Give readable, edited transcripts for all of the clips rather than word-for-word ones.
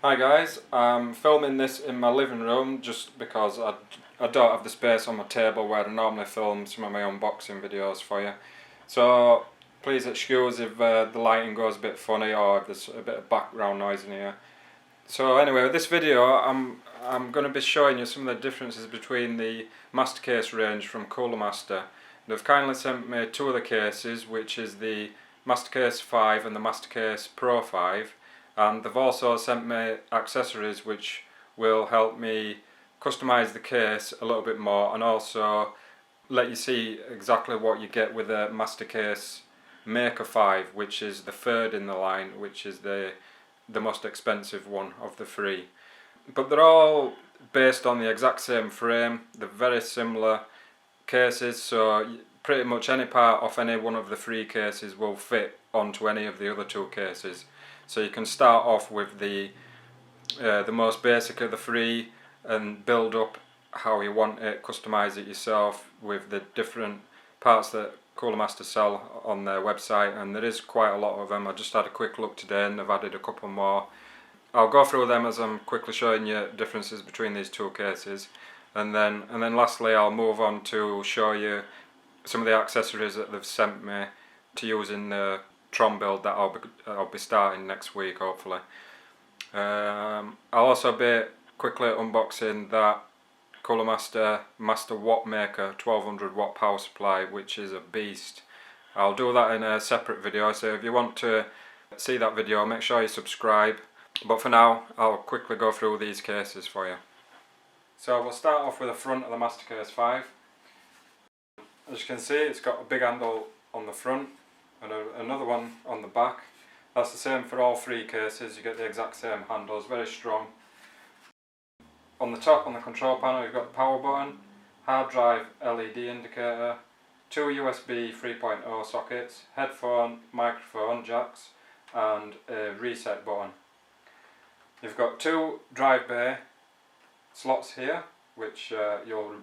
Hi guys, I'm filming this in my living room just because I don't have the space on my table where I normally film some of my unboxing videos for you. So please excuse if the lighting goes a bit funny or if there's a bit of background noise in here. So anyway, with this video I'm going to be showing you some of the differences between the MasterCase range from Cooler Master. They've kindly sent me two of the cases, which is the MasterCase 5 and the MasterCase Pro 5. And they've also sent me accessories which will help me customize the case a little bit more and also let you see exactly what you get with the MasterCase Maker 5, which is the third in the line, which is the most expensive one of the three. But they're all based on the exact same frame. They're very similar cases, so pretty much any part of any one of the three cases will fit onto any of the other two cases. So you can start off with the most basic of the three and build up how you want it, customize it yourself with the different parts that Cooler Master sell on their website, and there is quite a lot of them. I just had a quick look today and they've added a couple more. I'll go through them as I'm quickly showing you differences between these two cases, and then lastly I'll move on to show you some of the accessories that they've sent me to use in the Tron build that I'll be starting next week, hopefully. I'll also be quickly unboxing that Cooler Master Watt Maker 1200 watt power supply, which is a beast. I'll do that in a separate video, so if you want to see that video make sure you subscribe. But for now I'll quickly go through these cases for you. So we'll start off with the front of the MasterCase 5. As you can see, it's got a big handle on the front and another one on the back. That's the same for all three cases, you get the exact same handles, very strong. On the top, on the control panel, you've got the power button, hard drive LED indicator, two USB 3.0 sockets, headphone, microphone jacks and a reset button. You've got two drive bay slots here, which you'll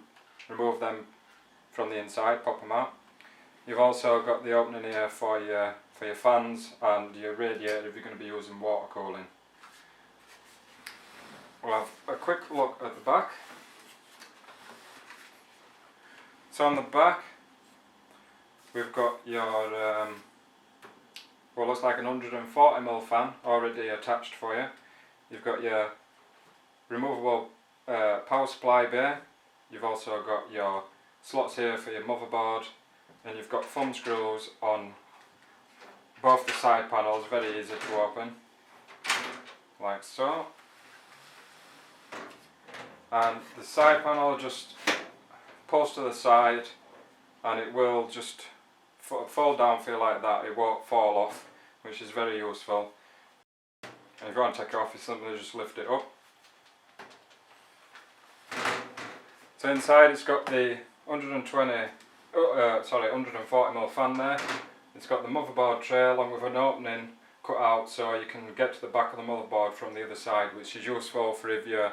remove them from the inside, pop them out. You've also got the opening here for your fans and your radiator if you're going to be using water cooling. We'll have a quick look at the back. So on the back we've got your what looks like an 140mm fan already attached for you. You've got your removable power supply bay. You've also got your slots here for your motherboard, and you've got thumb screws on both the side panels, very easy to open, like so. And the side panel just pulls to the side and it will just fold down for you like that, it won't fall off, which is very useful. And if you want to take it off, you simply just lift it up. So inside it's got the 140mm fan there. It's got the motherboard tray along with an opening cut out so you can get to the back of the motherboard from the other side, which is useful for if you're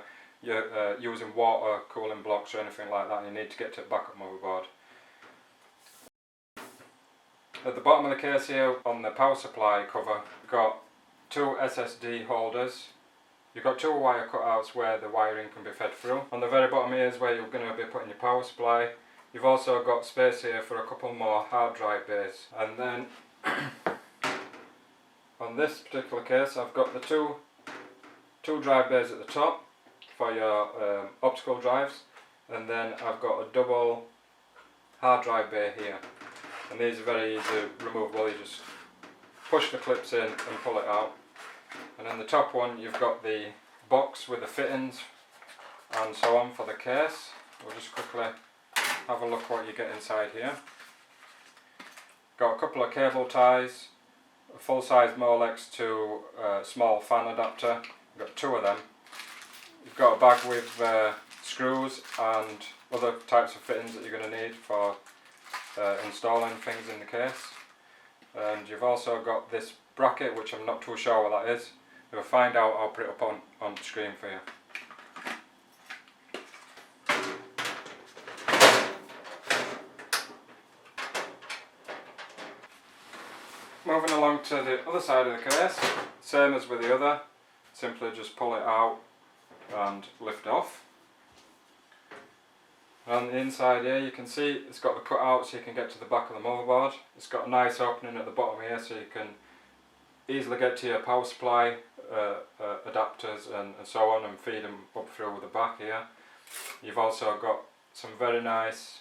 using water cooling blocks or anything like that and you need to get to the back of the motherboard. At the bottom of the case here on the power supply cover, you've got two SSD holders. You've got two wire cutouts where the wiring can be fed through. On the very bottom here is where you're going to be putting your power supply. You've also got space here for a couple more hard drive bays. And then on this particular case I've got the two drive bays at the top for your optical drives, and then I've got a double hard drive bay here. And these are very easy removable, you just push the clips in and pull it out. And in the top one you've got the box with the fittings and so on for the case. We'll just quickly have a look what you get inside here. Got a couple of cable ties, a full size Molex to a small fan adapter. You've got two of them. You've got a bag with screws and other types of fittings that you're going to need for installing things in the case. And you've also got this bracket, which I'm not too sure what that is. If I find out, I'll put it up on the screen for you. Moving along to the other side of the case, same as with the other. simply just pull it out and lift off. On the inside here you can see it's got the cutout so you can get to the back of the motherboard. It's got a nice opening at the bottom here so you can easily get to your power supply, adapters and so on, and feed them up through the back here. You've also got some very nice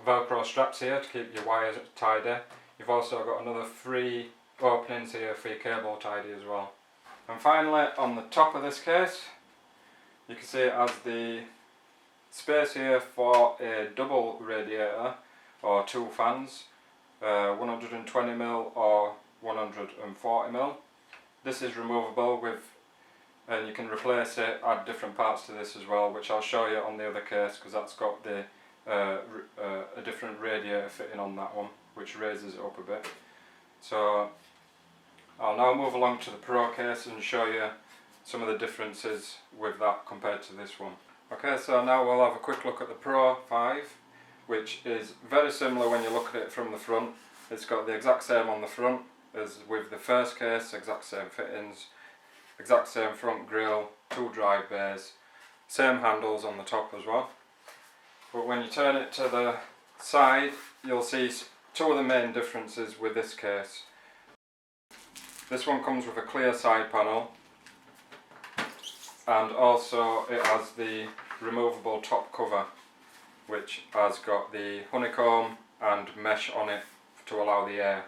Velcro straps here to keep your wires tidy. You've also got another 3 openings here for your cable tidy as well. And finally, on the top of this case, you can see it has the space here for a double radiator or 2 fans, 120mm or 140mm. This is removable and you can replace it, add different parts to this as well, which I'll show you on the other case, because that's got the a different radiator fitting on that one, which raises it up a bit. So I'll now move along to the Pro case and show you some of the differences with that compared to this one. Okay, so now we'll have a quick look at the Pro 5, which is very similar when you look at it from the front. It's got the exact same on the front as with the first case, exact same fittings, exact same front grille, 2 drive bays, same handles on the top as well. But when you turn it to the side, you'll see 2 of the main differences with this case. This one comes with a clear side panel, and also it has the removable top cover, which has got the honeycomb and mesh on it to allow the air.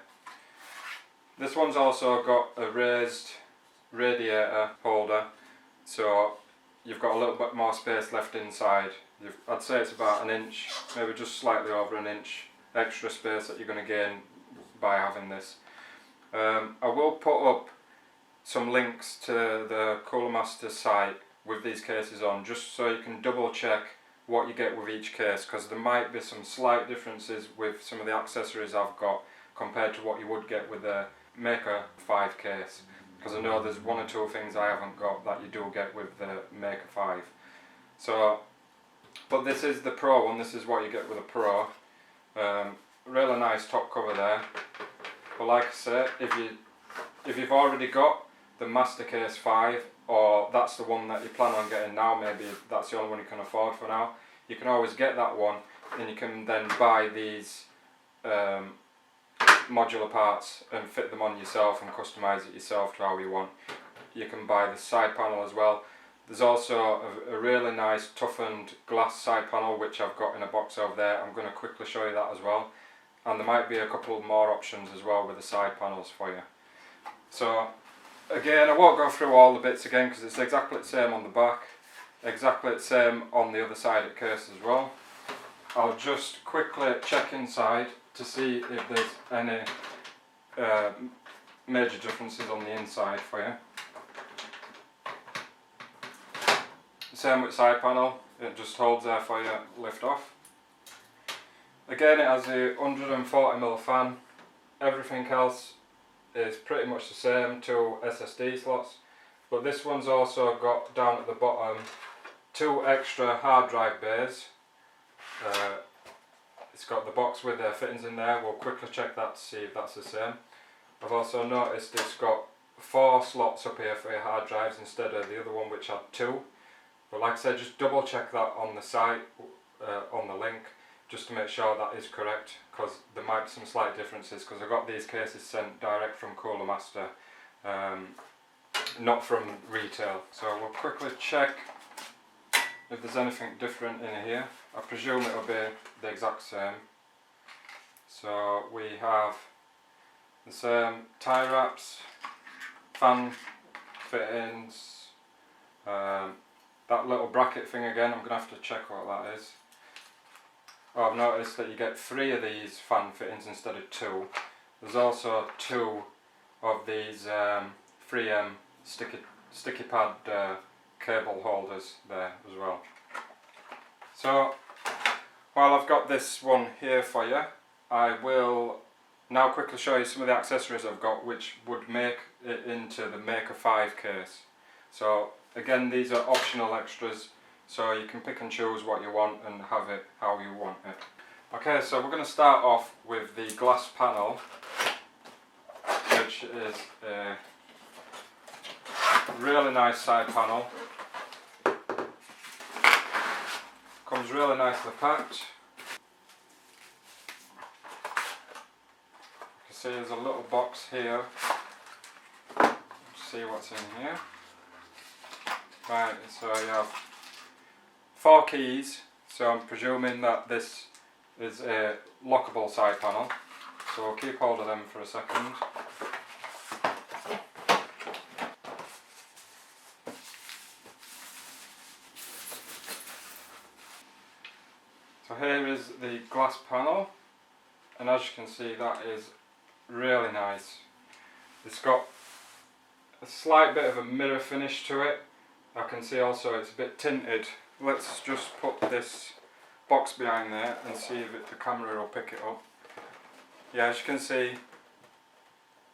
This one's also got a raised radiator holder, so you've got a little bit more space left inside. I'd say it's about an inch, maybe just slightly over an inch extra space that you're going to gain by having this. I will put up some links to the Cooler Master site with these cases on, just so you can double check what you get with each case, because there might be some slight differences with some of the accessories I've got compared to what you would get with the Maker 5 case, because I know there's 1 or 2 things I haven't got that you do get with the Maker 5. So, but this is the Pro one, this is what you get with a Pro. Really nice top cover there. But like I say, if you've already got the MasterCase 5, or that's the one that you plan on getting now, maybe that's the only one you can afford for now, you can always get that one, and you can then buy these modular parts and fit them on yourself and customise it yourself to how you want. You can buy the side panel as well. There's also a really nice toughened glass side panel, which I've got in a box over there. I'm going to quickly show you that as well. And there might be a couple more options as well with the side panels for you. So again, I won't go through all the bits again, because it's exactly the same on the back, exactly the same on the other side of the case as well. I'll just quickly check inside to see if there's any major differences on the inside for you. Same with side panel, it just holds there for you, lift off. Again, it has a 140mm fan. Everything else is pretty much the same, 2 SSD slots, but this one's also got down at the bottom 2 extra hard drive bays. It's got the box with their fittings in there. We'll quickly check that to see if that's the same. I've also noticed it's got 4 slots up here for your hard drives instead of the other one, which had 2. But like I said, just double check that on the site, on the link, just to make sure that is correct, because there might be some slight differences, because I got these cases sent direct from Cooler Master, not from retail. So we'll quickly check if there's anything different in here. I presume it'll be the exact same. So we have the same tie wraps, fan fittings, that little bracket thing again, I'm going to have to check what that is. Oh, I've noticed that you get 3 of these fan fittings instead of 2. There's also 2 of these 3M sticky pad cable holders there as well. So while I've got this one here for you, I will now quickly show you some of the accessories I've got which would make it into the Maker 5 case. So again, these are optional extras, so you can pick and choose what you want and have it how you want it. Okay, so we're going to start off with the glass panel, which is a Really nice side panel. Comes really nicely packed. You can see there's a little box here. Let's see what's in here. Right, so you have 4 keys. So I'm presuming that this is a lockable side panel. So we'll keep hold of them for a second. So here is the glass panel, and as you can see, that is really nice. It's got a slight bit of a mirror finish to it. I can see also it's a bit tinted. Let's just put this box behind there and see if the camera will pick it up. Yeah, as you can see,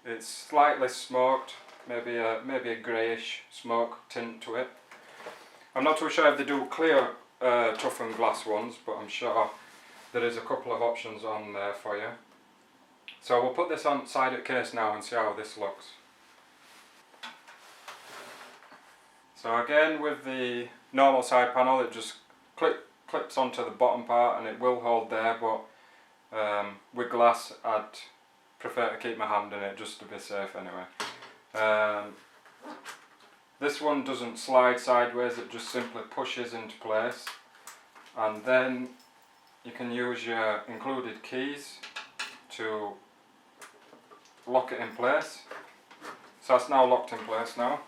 it's slightly smoked, maybe a greyish smoke tint to it. I'm not too sure if they do clear toughened glass ones, but I'm sure there is a couple of options on there for you. So we'll put this on side of the case now and see how this looks. So again, with the normal side panel, it just clips onto the bottom part and it will hold there, but with glass I'd prefer to keep my hand in it just to be safe anyway. This one doesn't slide sideways, it just simply pushes into place, and then you can use your included keys to lock it in place. So that's now locked in place now.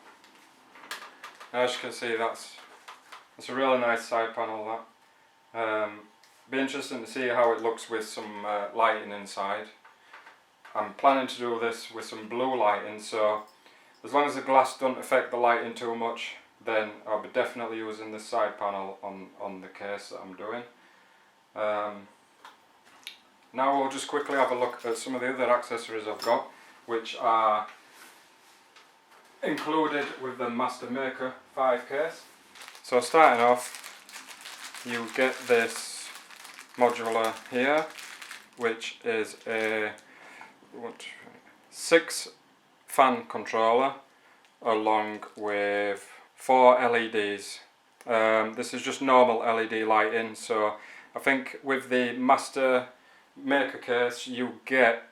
As you can see, that's a really nice side panel, that. Be interesting to see how it looks with some lighting inside. I'm planning to do this with some blue lighting, so as long as the glass doesn't affect the lighting too much, then I'll be definitely using this side panel on the case that I'm doing. Now we'll just quickly have a look at some of the other accessories I've got, which are included with the Maker 5 case. So starting off, you get this modular here, which is a 6 fan controller along with 4 LEDs. This is just normal LED lighting, so I think with the Maker case you get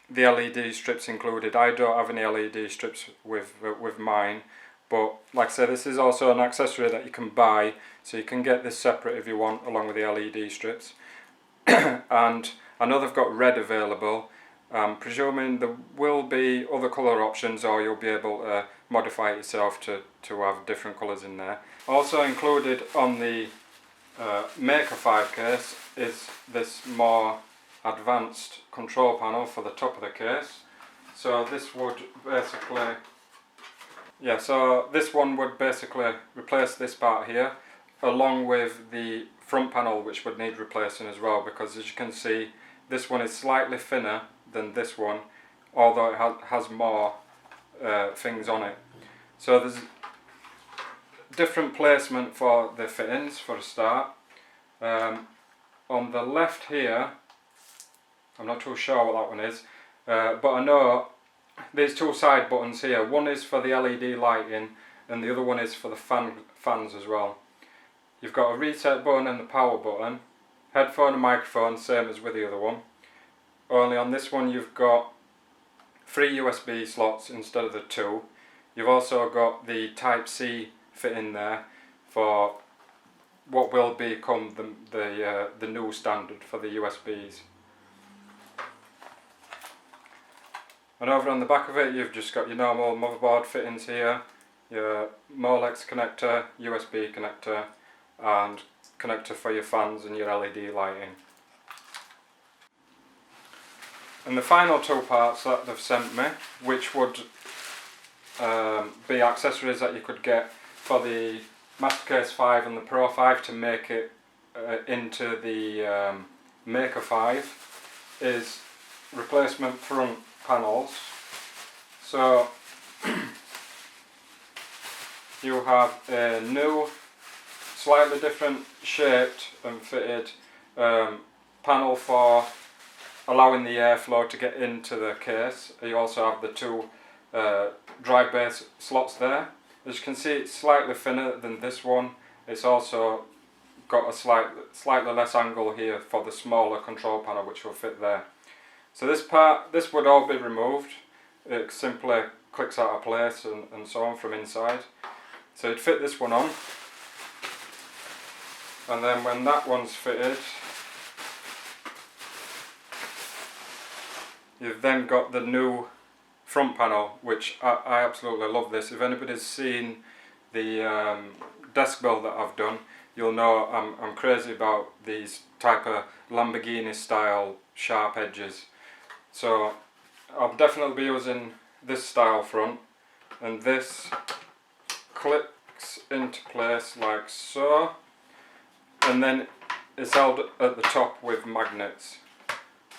the LED strips included. I don't have any LED strips with mine, but like I said, this is also an accessory that you can buy, so you can get this separate if you want, along with the LED strips. And I know they've got red available. I'm presuming there will be other colour options, or you'll be able to modify it yourself to have different colours in there. Also included on the Maker 5 case is this more advanced control panel for the top of the case. So this would basically, so this one would basically replace this part here, along with the front panel, which would need replacing as well, because as you can see, this one is slightly thinner than this one, although it has more things on it. So there's different placement for the fittings for a start. On the left here, I'm not too sure what that one is, but I know there's 2 side buttons here. One is for the LED lighting and the other one is for the fans as well. You've got a reset button and the power button, headphone and microphone, same as with the other one. Only on this one you've got 3 USB slots instead of the 2. You've also got the Type-C fit in there for what will become the new standard for the USBs. And over on the back of it you've just got your normal motherboard fittings here, your Molex connector, USB connector, and connector for your fans and your LED lighting. And the final 2 parts that they've sent me, which would be accessories that you could get for the MasterCase 5 and the Pro 5 to make it into the Maker 5, is replacement front panels. So you have a new, slightly different shaped and fitted panel for allowing the airflow to get into the case. You also have the 2 drive base slots there, As you can see, it's slightly thinner than this one. It's also got a slightly less angle here for the smaller control panel, which will fit there. So this would all be removed. It simply clicks out of place and so on from inside. So you'd fit this one on, and then when that one's fitted, you've then got the new front panel, which I absolutely love this. If anybody's seen the desk build that I've done, you'll know I'm crazy about these type of Lamborghini style sharp edges. So I'll definitely be using this style front, and this clicks into place like so, and then it's held at the top with magnets.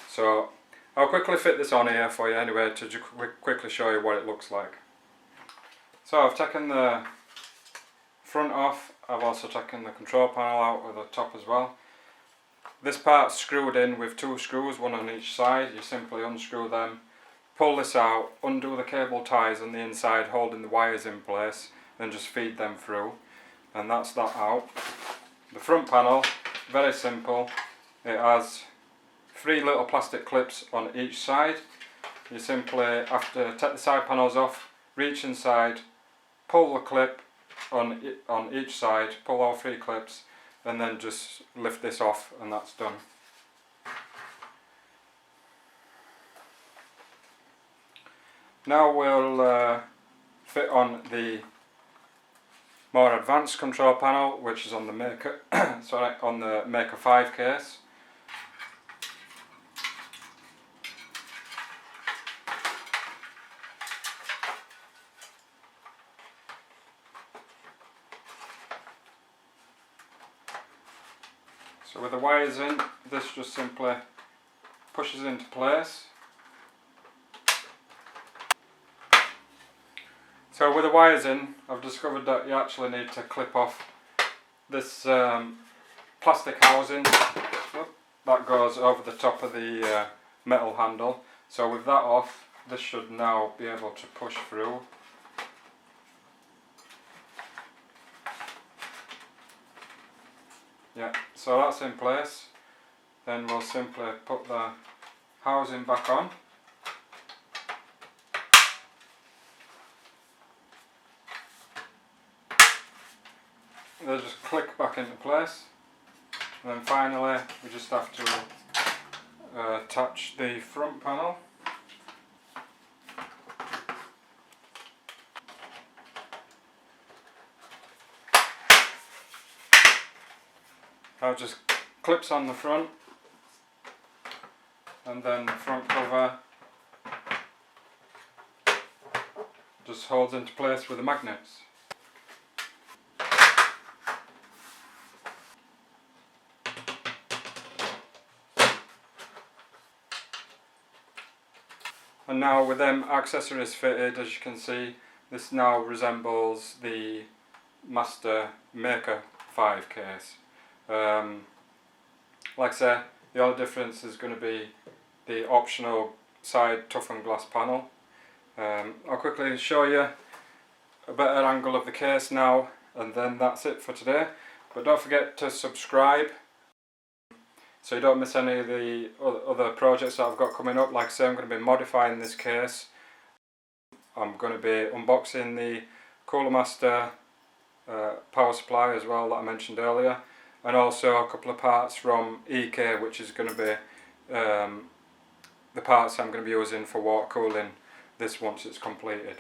So I'll quickly fit this on here for you anyway to just quickly show you what it looks like. So I've taken the front off, I've also taken the control panel out with the top as well. This part's screwed in with 2 screws, one on each side. You simply unscrew them, pull this out, undo the cable ties on the inside holding the wires in place, and just feed them through, and that's that out. The front panel, very simple. It has 3 little plastic clips on each side. You simply have to take the side panels off, reach inside, pull the clip on each side, pull all 3 clips, and then just lift this off, and that's done. Now we'll fit on the more advanced control panel, which is on the Maker on the Maker 5 case. So with the wires in, this just simply pushes into place. So with the wires in, I've discovered that you actually need to clip off this plastic housing that goes over the top of the metal handle. So with that off, this should now be able to push through. Yeah, so that's in place. Then we'll simply put the housing back on. They'll just click back into place. And then finally we just have to attach the front panel. That just clips on the front, and then the front cover just holds into place with the magnets. And now with them accessories fitted, as you can see, this now resembles the Maker 5 case. Like I say, the only difference is going to be the optional side toughened glass panel. I'll quickly show you a better angle of the case now, and then that's it for today. But don't forget to subscribe so you don't miss any of the other projects that I've got coming up. Like I say, I'm going to be modifying this case. I'm going to be unboxing the Cooler Master power supply as well that I mentioned earlier, and also a couple of parts from EK, which is going to be the parts I'm going to be using for water cooling this once it's completed.